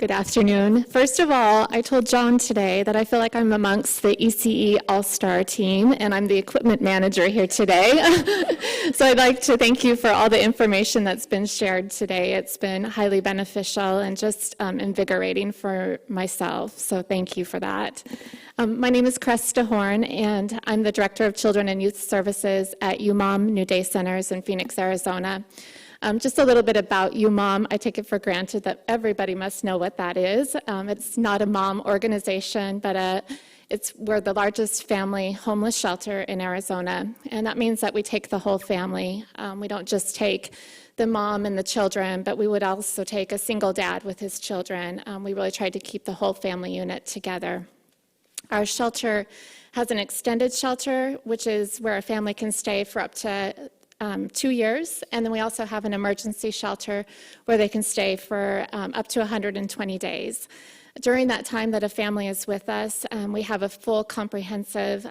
Good afternoon. First of all, I told John today that I feel like I'm amongst the ECE All-Star team, and I'm the equipment manager here today. So I'd like to thank you for all the information that's been shared today. It's been highly beneficial and just invigorating for myself, so thank you for that. My name is Kresta Horn, and I'm the Director of Children and Youth Services at UMOM New Day Centers in Phoenix, Arizona. Just a little bit about UMOM. I take it for granted that everybody must know what that is. It's not a mom organization, but we're the largest family homeless shelter in Arizona, and that means that we take the whole family. We don't just take the mom and the children, but we would also take a single dad with his children. We really tried to keep the whole family unit together. Our shelter has an extended shelter, which is where a family can stay for up to 2 years, and then we also have an emergency shelter where they can stay for up to 120 days. During that time that a family is with us, we have a full comprehensive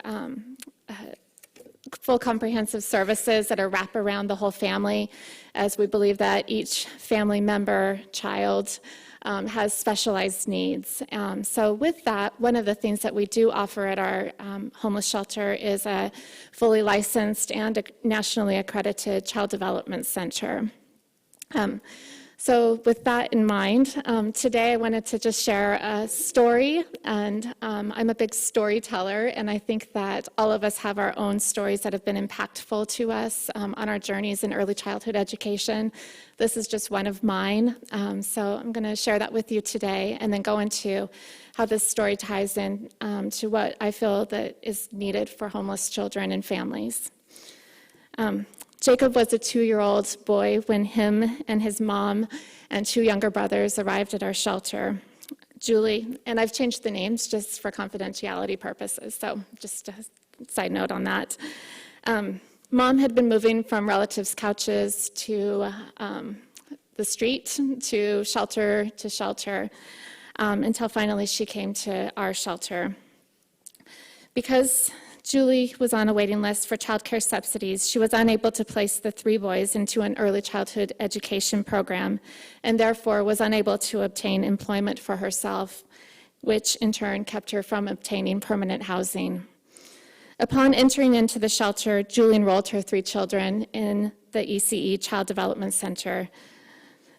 services that are wrapped around the whole family, as we believe that each family member, child, has specialized needs. So with that, one of the things that we do offer at our homeless shelter is a fully licensed and a nationally accredited child development center. So with that in mind, today I wanted to just share a story, and I'm a big storyteller, and I think that all of us have our own stories that have been impactful to us on our journeys in early childhood education. This is just one of mine, so I'm going to share that with you today and then go into how this story ties in to what I feel that is needed for homeless children and families. Jacob was a 2-year-old boy when him and his mom and 2 younger brothers arrived at our shelter. Julie, and I've changed the names just for confidentiality purposes, so just a side note on that. Mom had been moving from relatives' couches to the street, to shelter, until finally she came to our shelter. Because Julie was on a waiting list for child care subsidies, she was unable to place the 3 boys into an early childhood education program, and therefore was unable to obtain employment for herself, which in turn kept her from obtaining permanent housing. Upon entering into the shelter, Julie enrolled her 3 children in the ECE Child Development Center.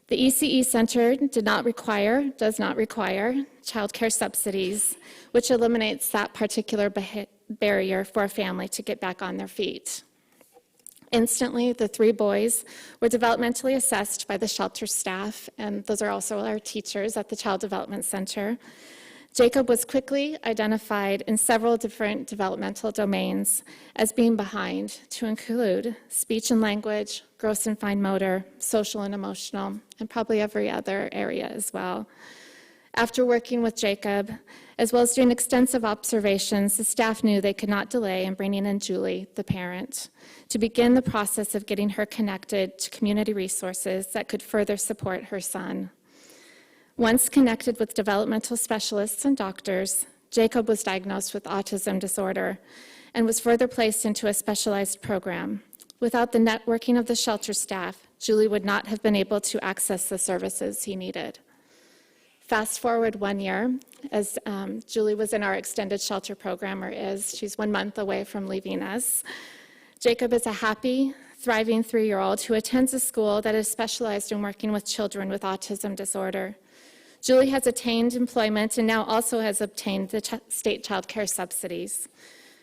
The ECE Center does not require child care subsidies, which eliminates that particular barrier for a family to get back on their feet. Instantly, the 3 boys were developmentally assessed by the shelter staff, and those are also our teachers at the Child Development Center. Jacob was quickly identified in several different developmental domains as being behind, to include speech and language, gross and fine motor, social and emotional, and probably every other area as well. After working with Jacob, as well as doing extensive observations, the staff knew they could not delay in bringing in Julie, the parent, to begin the process of getting her connected to community resources that could further support her son. Once connected with developmental specialists and doctors, Jacob was diagnosed with autism disorder and was further placed into a specialized program. Without the networking of the shelter staff, Julie would not have been able to access the services he needed. Fast forward 1 year, as Julie was in our extended shelter program, she's 1 month away from leaving us. Jacob is a happy, thriving 3-year-old who attends a school that is specialized in working with children with autism disorder. Julie has attained employment and now also has obtained the state child care subsidies.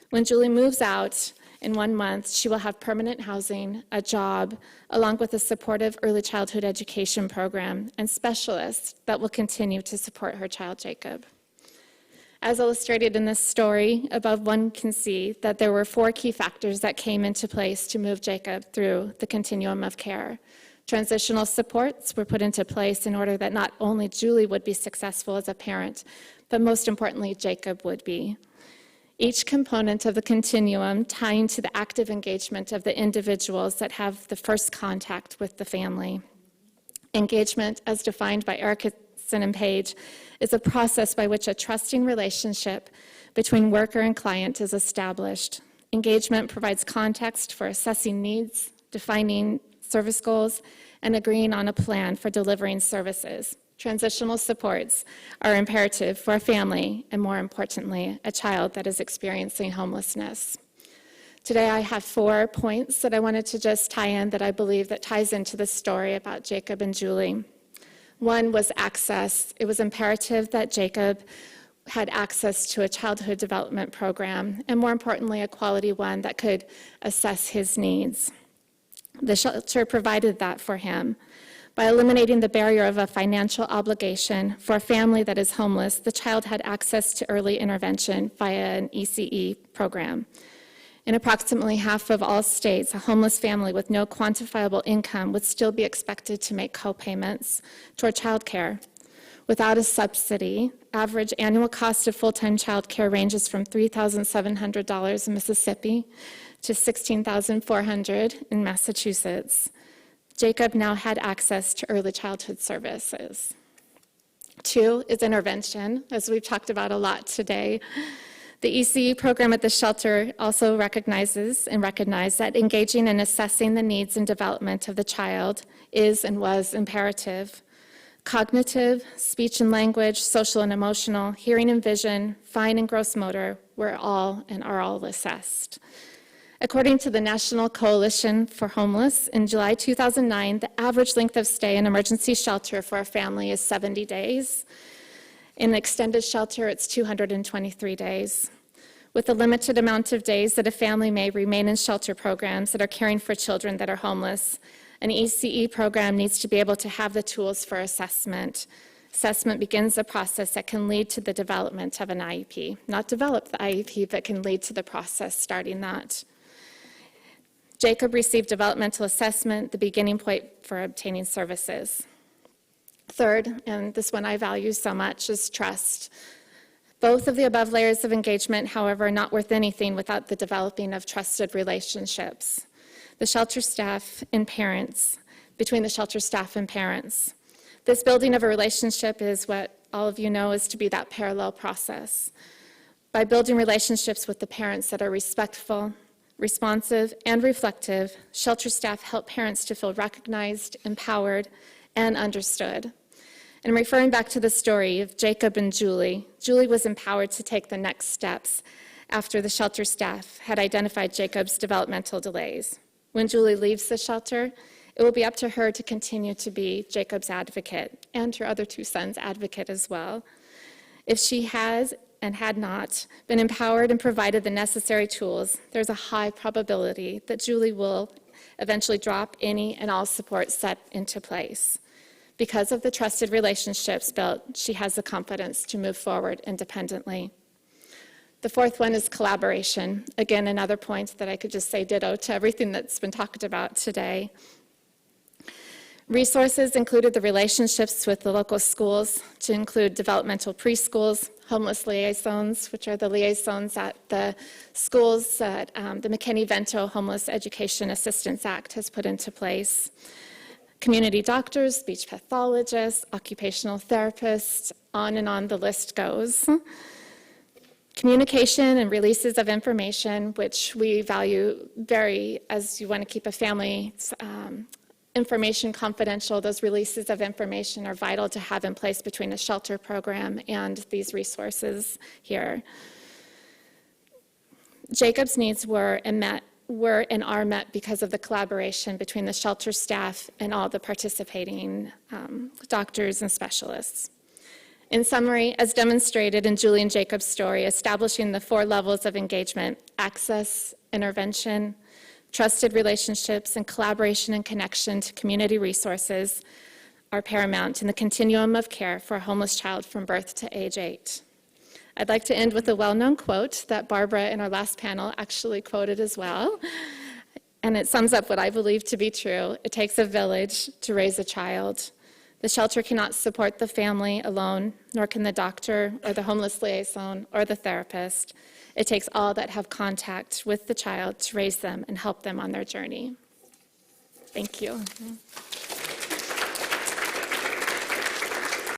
When Julie moves out in 1 month, she will have permanent housing, a job, along with a supportive early childhood education program and specialists that will continue to support her child, Jacob. As illustrated in this story, above one can see that there were 4 key factors that came into place to move Jacob through the continuum of care. Transitional supports were put into place in order that not only Julie would be successful as a parent, but most importantly, Jacob would be. Each component of the continuum tying to the active engagement of the individuals that have the first contact with the family. Engagement, as defined by Erickson and Page, is a process by which a trusting relationship between worker and client is established. Engagement provides context for assessing needs, defining service goals, and agreeing on a plan for delivering services. Transitional supports are imperative for a family and, more importantly, a child that is experiencing homelessness. Today I have 4 points that I wanted to just tie in that I believe that ties into the story about Jacob and Julie. One was access. It was imperative that Jacob had access to a childhood development program, and more importantly, a quality one that could assess his needs. The shelter provided that for him. By eliminating the barrier of a financial obligation for a family that is homeless, the child had access to early intervention via an ECE program. In approximately half of all states, a homeless family with no quantifiable income would still be expected to make co-payments toward child care. Without a subsidy, average annual cost of full-time child care ranges from $3,700 in Mississippi to $16,400 in Massachusetts. Jacob now had access to early childhood services. 2 is intervention, as we've talked about a lot today. The ECE program at the shelter also recognized that engaging and assessing the needs and development of the child is and was imperative. Cognitive, speech and language, social and emotional, hearing and vision, fine and gross motor were all and are all assessed. According to the National Coalition for Homeless, in July 2009, the average length of stay in emergency shelter for a family is 70 days. In extended shelter, it's 223 days. With the limited amount of days that a family may remain in shelter programs that are caring for children that are homeless, an ECE program needs to be able to have the tools for assessment. Assessment begins a process that can lead to the development of an IEP. Not develop the IEP, but can lead to the process starting that. Jacob received developmental assessment, the beginning point for obtaining services. 3rd, and this one I value so much, is trust. Both of the above layers of engagement, however, are not worth anything without the developing of trusted relationships. The shelter staff and parents, between the shelter staff and parents. This building of a relationship is what all of you know is to be that parallel process. By building relationships with the parents that are respectful, responsive, and reflective, shelter staff help parents to feel recognized, empowered, and understood. And referring back to the story of Jacob and Julie, Julie was empowered to take the next steps after the shelter staff had identified Jacob's developmental delays. When Julie leaves the shelter, it will be up to her to continue to be Jacob's advocate and her other 2 sons' advocate as well. If she has and had not been empowered and provided the necessary tools, there's a high probability that Julie will eventually drop any and all support set into place. Because of the trusted relationships built, she has the confidence to move forward independently. The 4th one is collaboration. Again, another point that I could just say ditto to everything that's been talked about today. Resources included the relationships with the local schools, to include developmental preschools, homeless liaisons, which are the liaisons at the schools that the McKinney-Vento Homeless Education Assistance Act has put into place. Community doctors, speech pathologists, occupational therapists, on and on the list goes. Communication and releases of information, which we value very, as you want to keep a family's information confidential. Those releases of information are vital to have in place between the shelter program and these resources here. Jacob's needs were and are met because of the collaboration between the shelter staff and all the participating doctors and specialists. In summary, as demonstrated in Julie and Jacob's story, establishing the 4 levels of engagement, access, intervention, trusted relationships, and collaboration and connection to community resources are paramount in the continuum of care for a homeless child from birth to age 8. I'd like to end with a well-known quote that Barbara in our last panel actually quoted as well, and it sums up what I believe to be true. It takes a village to raise a child. The shelter cannot support the family alone, nor can the doctor or the homeless liaison or the therapist. It takes all that have contact with the child to raise them and help them on their journey. Thank you.